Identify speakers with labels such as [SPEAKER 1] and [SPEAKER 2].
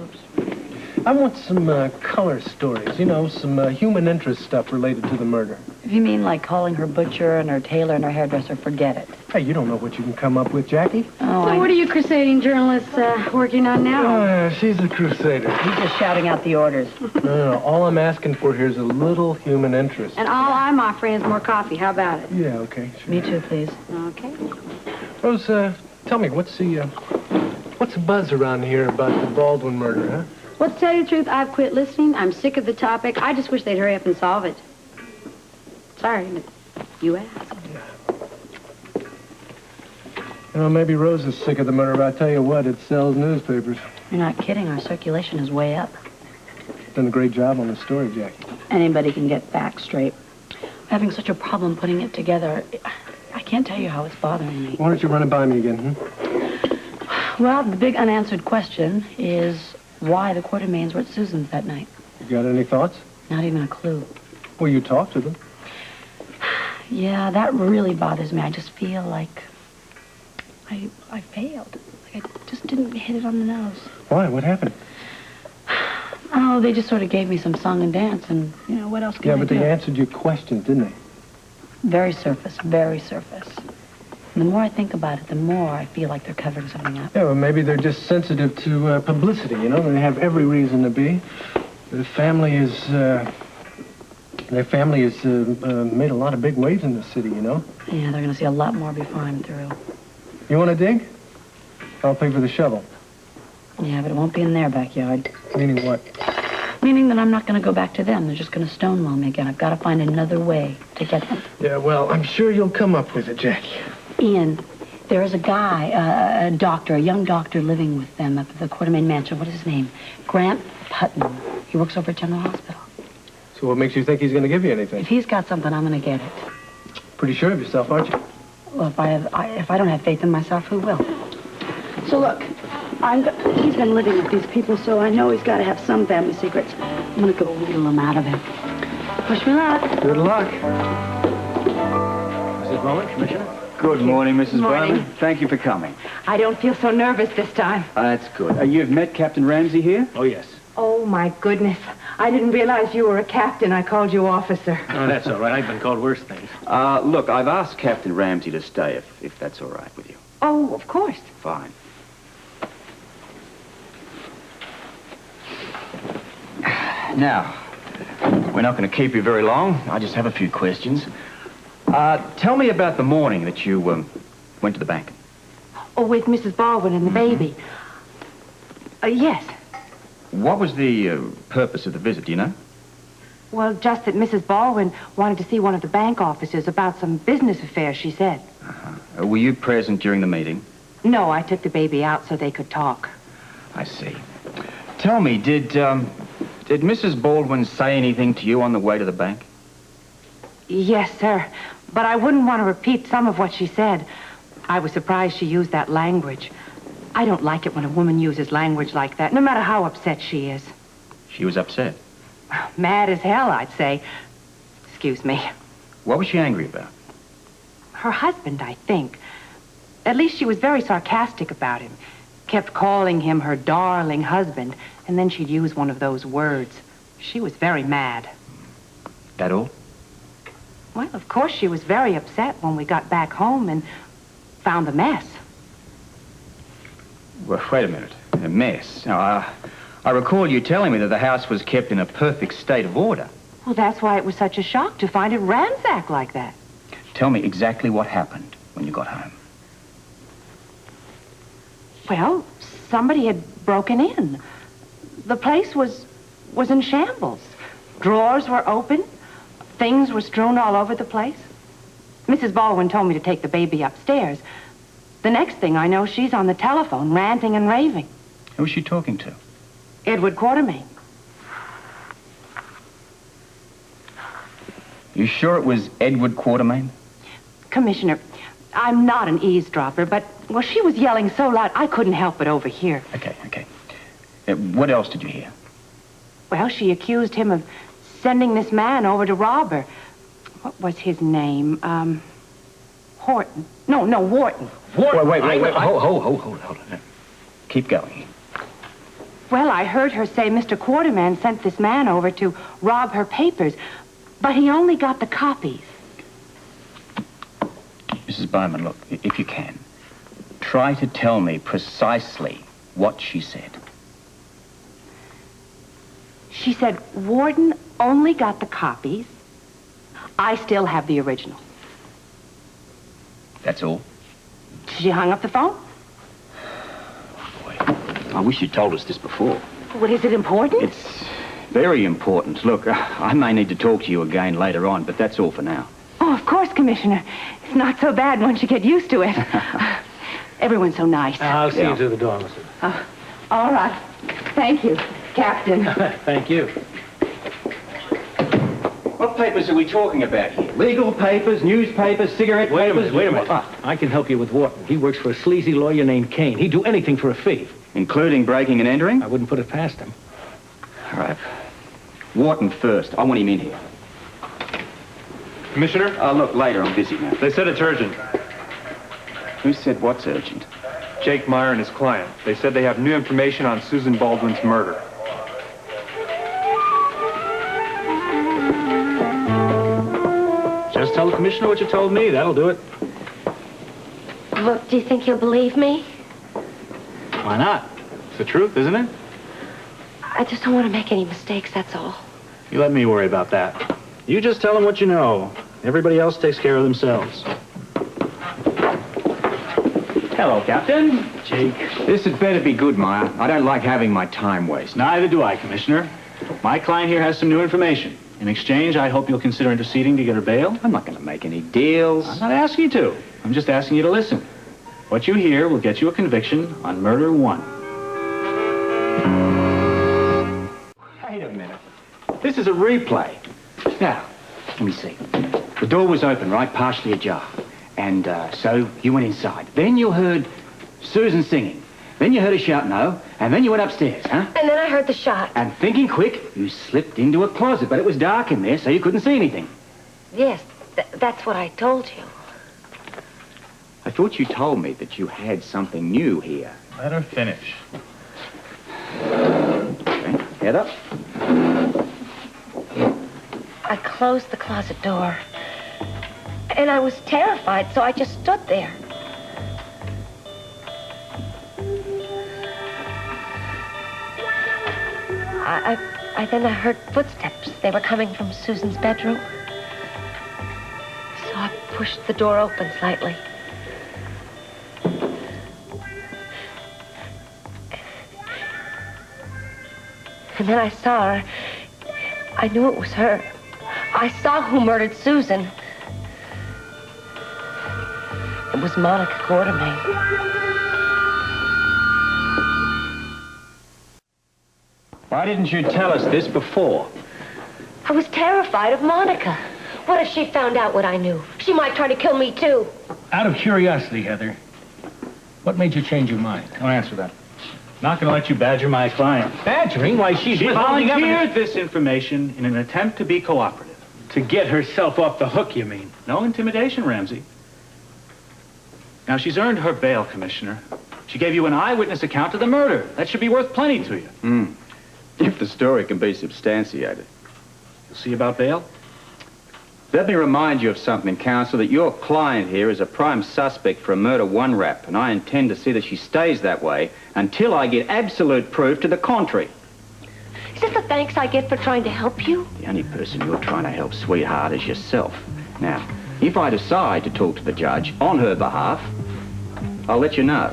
[SPEAKER 1] Oops.
[SPEAKER 2] I want some color stories, you know, some human interest stuff related to the murder.
[SPEAKER 1] If you mean like calling her butcher and her tailor and her hairdresser, forget it.
[SPEAKER 2] Hey, you don't know what you can come up with, Jackie.
[SPEAKER 1] Oh,
[SPEAKER 3] So what are you crusading journalists working on now?
[SPEAKER 2] She's a crusader.
[SPEAKER 1] He's just shouting out the orders.
[SPEAKER 2] No, all I'm asking for here is a little human interest.
[SPEAKER 3] And all I'm offering is more coffee. How about it?
[SPEAKER 2] Yeah, okay. Sure.
[SPEAKER 1] Me too, please.
[SPEAKER 3] Okay.
[SPEAKER 2] Rose, tell me, what's the buzz around here about the Baldwin murder, huh?
[SPEAKER 3] Well, to tell you the truth, I've quit listening. I'm sick of the topic. I just wish they'd hurry up and solve it. Sorry, but you asked.
[SPEAKER 2] You know, maybe Rose is sick of the murder, but I tell you what, it sells newspapers.
[SPEAKER 1] You're not kidding. Our circulation is way up.
[SPEAKER 2] Done a great job on the story, Jackie.
[SPEAKER 1] Anybody can get facts straight. I'm having such a problem putting it together. I can't tell you how it's bothering me.
[SPEAKER 2] Why don't you run it by me again,
[SPEAKER 1] Well, the big unanswered question is why the Quartermaines were at Susan's that night.
[SPEAKER 2] You got any thoughts?
[SPEAKER 1] Not even a clue.
[SPEAKER 2] Well, you talked to them.
[SPEAKER 1] Yeah, that really bothers me. I just feel like I failed. Like I just didn't hit it on the nose.
[SPEAKER 2] Why? What happened?
[SPEAKER 1] Oh, they just sort of gave me some song and dance, and, you know, what else can I do?
[SPEAKER 2] Yeah, but they answered your questions, didn't they?
[SPEAKER 1] Very surface, very surface. And the more I think about it, the more I feel like they're covering something up.
[SPEAKER 2] Yeah, well, maybe they're just sensitive to publicity, you know? They have every reason to be. Their family has made a lot of big waves in the city, you know?
[SPEAKER 1] Yeah, they're going to see a lot more before I'm through.
[SPEAKER 2] You want to dig? I'll pay for the shovel.
[SPEAKER 1] Yeah, but it won't be in their backyard.
[SPEAKER 2] Meaning what?
[SPEAKER 1] Meaning that I'm not going to go back to them. They're just going to stonewall me again. I've got to find another way to get them.
[SPEAKER 2] Yeah, well, I'm sure you'll come up with it, Jackie.
[SPEAKER 1] Ian, there is a guy, a doctor, a young doctor living with them up at the Quartermaine mansion. What is his name? Grant Putnam. He works over at General Hospital.
[SPEAKER 2] So what makes you think he's going to give you anything?
[SPEAKER 1] If he's got something, I'm going to get it.
[SPEAKER 2] Pretty sure of yourself, aren't you?
[SPEAKER 1] Well, if I don't have faith in myself, who will? So look, he's been living with these people, so I know he's got to have some family secrets. I'm going to go wheedle them out of him. Wish me luck.
[SPEAKER 2] Good luck.
[SPEAKER 4] Mrs. Bowman, Commissioner?
[SPEAKER 5] Good morning, Mrs.
[SPEAKER 3] Morning.
[SPEAKER 5] Bowman. Thank you for coming.
[SPEAKER 3] I don't feel so nervous this time.
[SPEAKER 5] That's good. You've met Captain Ramsey here?
[SPEAKER 4] Oh, yes.
[SPEAKER 3] Oh, my goodness. I didn't realize you were a captain. I called you officer.
[SPEAKER 4] Oh, that's all right. I've been called worse things.
[SPEAKER 5] Look, I've asked Captain Ramsey to stay, if that's all right with you.
[SPEAKER 3] Oh, of course.
[SPEAKER 5] Fine. Now, we're not going to keep you very long. I just have a few questions. Tell me about the morning that you went to the bank.
[SPEAKER 3] Oh, with Mrs. Baldwin and the baby. Yes.
[SPEAKER 5] What was the purpose of the visit, do you know?
[SPEAKER 3] Well, just that Mrs. Baldwin wanted to see one of the bank officers about some business affairs, she said.
[SPEAKER 5] Were you present during the meeting?
[SPEAKER 3] No, I took the baby out so they could talk.
[SPEAKER 5] I see. Tell me, did Mrs. Baldwin say anything to you on the way to the bank?
[SPEAKER 3] Yes, sir. But I wouldn't want to repeat some of what she said. I was surprised she used that language. I don't like it when a woman uses language like that, no matter how upset she is.
[SPEAKER 5] She was upset.
[SPEAKER 3] Mad as hell, I'd say. Excuse me.
[SPEAKER 5] What was she angry about?
[SPEAKER 3] Her husband, I think. At least she was very sarcastic about him. Kept calling him her darling husband, and then she'd use one of those words. She was very mad.
[SPEAKER 5] That all?
[SPEAKER 3] Well, of course she was very upset when we got back home and found the mess.
[SPEAKER 5] Well, wait a minute. A mess. Now, I recall you telling me that the house was kept in a perfect state of order.
[SPEAKER 3] Well, that's why it was such a shock to find it ransacked like that.
[SPEAKER 5] Tell me exactly what happened when you got home.
[SPEAKER 3] Well, somebody had broken in. The place was in shambles. Drawers were open. Things were strewn all over the place. Mrs. Baldwin told me to take the baby upstairs. The next thing I know, she's on the telephone, ranting and raving.
[SPEAKER 5] Who was she talking to?
[SPEAKER 3] Edward Quartermaine.
[SPEAKER 5] You sure it was Edward Quartermaine?
[SPEAKER 3] Commissioner, I'm not an eavesdropper, but, well, she was yelling so loud I couldn't help but overhear.
[SPEAKER 5] Okay. What else did you hear?
[SPEAKER 3] Well, she accused him of sending this man over to rob her. What was his name? Horton. No, Wharton.
[SPEAKER 5] Wait. Hold on. Keep going.
[SPEAKER 3] Well, I heard her say Mr. Quartermaine sent this man over to rob her papers, but he only got the copies.
[SPEAKER 5] Mrs. Bowman, look, if you can, try to tell me precisely what she said.
[SPEAKER 3] She said Warden only got the copies. I still have the original.
[SPEAKER 5] That's all?
[SPEAKER 3] She hung up the phone?
[SPEAKER 5] Boy, I wish you'd told us this before.
[SPEAKER 3] Well, is it important?
[SPEAKER 5] It's very important. Look, I may need to talk to you again later on, but that's all for now.
[SPEAKER 3] Oh, of course, Commissioner. It's not so bad once you get used to it. Everyone's so nice.
[SPEAKER 2] I'll see you to the door, Mrs.
[SPEAKER 3] All right. Thank you, Captain.
[SPEAKER 2] Thank you.
[SPEAKER 5] What papers are we talking about here? Legal papers, newspapers, cigarette papers?
[SPEAKER 4] Wait a minute. I can help you with Wharton. He works for a sleazy lawyer named Kane. He'd do anything for a fee.
[SPEAKER 5] Including breaking and entering?
[SPEAKER 4] I wouldn't put it past him.
[SPEAKER 5] All right. Wharton first. I want him in here.
[SPEAKER 6] Commissioner,
[SPEAKER 5] Look, later. I'm busy now.
[SPEAKER 6] they said it's urgent.
[SPEAKER 5] Who said what's urgent?
[SPEAKER 6] Jake Meyer and his client. They said they have new information on Susan Baldwin's murder.
[SPEAKER 4] Just tell the commissioner what you told me. That'll do it.
[SPEAKER 7] Look, do you think he'll believe me?
[SPEAKER 4] Why not? It's the truth, isn't it?
[SPEAKER 7] I just don't want to make any mistakes, that's all.
[SPEAKER 4] You let me worry about that. You just tell them what you know. Everybody else takes care of themselves.
[SPEAKER 5] Hello, Captain.
[SPEAKER 4] Jake.
[SPEAKER 5] This had better be good, Meyer. I don't like having my time wasted.
[SPEAKER 8] Neither do I, Commissioner. My client here has some new information. In exchange, I hope you'll consider interceding to get her bail.
[SPEAKER 5] I'm not going to make any deals.
[SPEAKER 8] I'm not asking you to. I'm just asking you to listen. What you hear will get you a conviction on murder 1.
[SPEAKER 5] Wait a minute. This is a replay. Now, let me see. The door was open, right? Partially ajar. And so you went inside. Then you heard Susan singing. Then you heard a shout no. And then you went upstairs, huh?
[SPEAKER 7] And then I heard the shot.
[SPEAKER 5] And thinking quick, you slipped into a closet. But it was dark in there, so you couldn't see anything.
[SPEAKER 7] Yes, that's what I told you.
[SPEAKER 5] I thought you told me that you had something new here.
[SPEAKER 8] Let her finish.
[SPEAKER 5] Okay, head up.
[SPEAKER 7] I closed the closet door. And I was terrified, so I just stood there. Then I heard footsteps. They were coming from Susan's bedroom. So I pushed the door open slightly. And then I saw her. I knew it was her. I saw who murdered Susan. It was Monica Quartermaine.
[SPEAKER 5] Why didn't you tell us this before?
[SPEAKER 7] I was terrified of Monica. What if she found out what I knew? She might try to kill me, too.
[SPEAKER 4] Out of curiosity, Heather, what made you change your mind?
[SPEAKER 8] Don't answer that. Not going to let you badger my client.
[SPEAKER 4] Badgering? Why, she's
[SPEAKER 8] She
[SPEAKER 4] withholding
[SPEAKER 8] volunteered
[SPEAKER 4] evidence.
[SPEAKER 8] this information in an attempt to be cooperative.
[SPEAKER 4] To get herself off the hook, you mean?
[SPEAKER 8] No intimidation, Ramsey. Now, she's earned her bail, Commissioner. She gave you an eyewitness account of the murder. That should be worth plenty to you.
[SPEAKER 5] If the story can be substantiated.
[SPEAKER 8] You'll see about bail?
[SPEAKER 5] Let me remind you of something, Counsel, that your client here is a prime suspect for a murder 1 rap, and I intend to see that she stays that way until I get absolute proof to the contrary.
[SPEAKER 7] Is this the thanks I get for trying to help you?
[SPEAKER 5] The only person you're trying to help, sweetheart, is yourself. Now, if I decide to talk to the judge on her behalf, I'll let you know.